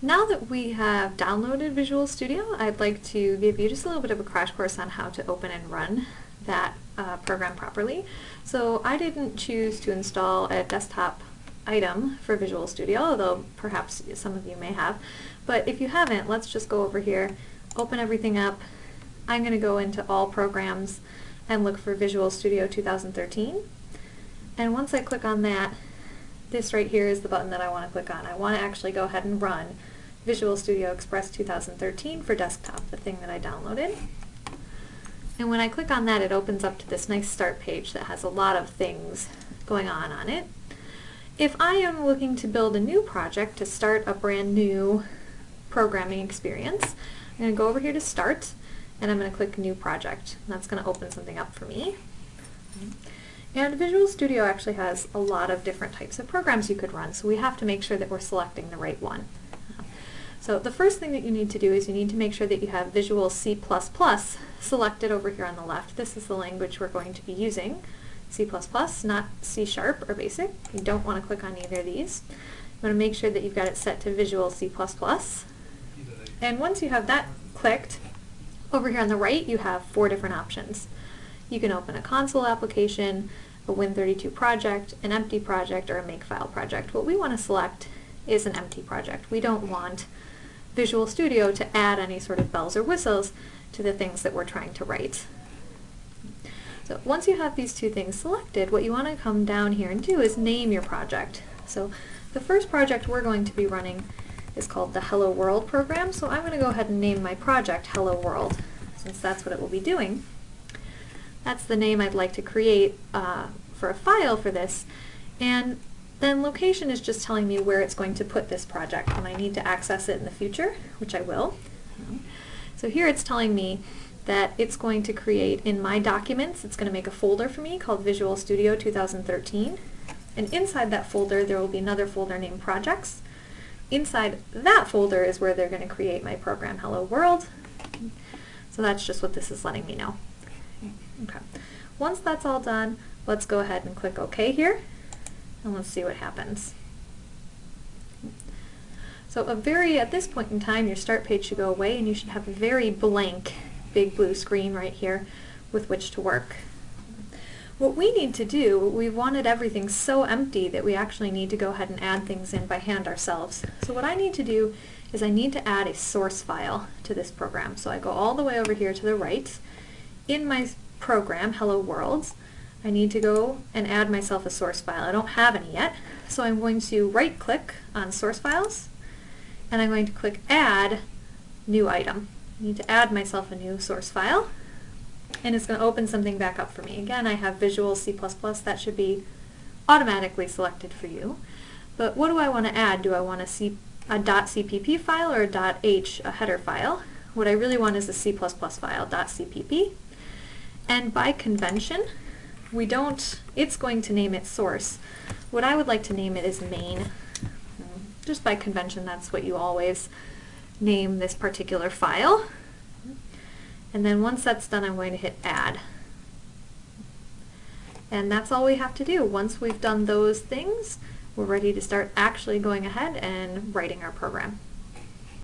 Now that we have downloaded Visual Studio, I'd like to give you just a little bit of a crash course on how to open and run that program properly. So I didn't choose to install a desktop item for Visual Studio, although perhaps some of you may have. But if you haven't, let's just go over here, open everything up. I'm going to go into All Programs and look for Visual Studio 2013. And once I click on that, this right here is the button that I want to click on. I want to actually go ahead and run Visual Studio Express 2013 for desktop, the thing that I downloaded. And when I click on that, it opens up to this nice start page that has a lot of things going on it. If I am looking to build a new project to start a brand new programming experience, I'm going to go over here to Start, and I'm going to click New Project. And that's going to open something up for me. And Visual Studio actually has a lot of different types of programs you could run, so we have to make sure that we're selecting the right one. So the first thing that you need to do is you need to make sure that you have Visual C++ selected over here on the left. This is the language we're going to be using, C++, not C# or BASIC. You don't want to click on either of these. You want to make sure that you've got it set to Visual C++. And once you have that clicked, over here on the right you have 4 different options. You can open a console application, a Win32 project, an empty project, or a Makefile project. What we want to select is an empty project. We don't want Visual Studio to add any sort of bells or whistles to the things that we're trying to write. So once you have these 2 things selected, what you want to come down here and do is name your project. So the first project we're going to be running is called the Hello World program, so I'm going to go ahead and name my project Hello World, since that's what it will be doing. That's the name I'd like to create for a file for this, and then location is just telling me where it's going to put this project when I need to access it in the future, which I will. So here it's telling me that it's going to create in my documents, it's going to make a folder for me called Visual Studio 2013, and inside that folder there will be another folder named Projects. Inside that folder is where they're going to create my program Hello World. So that's just what this is letting me know. Okay. Once that's all done, let's go ahead and click OK here, and let's see what happens. So at this point in time, your start page should go away, and you should have a very blank big blue screen right here with which to work. What we need to do, we wanted everything so empty that we actually need to go ahead and add things in by hand ourselves. So what I need to do is I need to add a source file to this program. So I go all the way over here to the right. In my program, Hello World, I need to go and add myself a source file. I don't have any yet, so I'm going to right click on source files, and I'm going to click Add New Item. I need to add myself a new source file, and it's going to open something back up for me. Again, I have Visual C++, that should be automatically selected for you. But what do I want to add? Do I want a .cpp file or a .h, a header file? What I really want is a C++ file, .cpp. And by convention, it's going to name it source. What I would like to name it is main. Just by convention, that's what you always name this particular file. And then once that's done, I'm going to hit add. And that's all we have to do. Once we've done those things, we're ready to start actually going ahead and writing our program.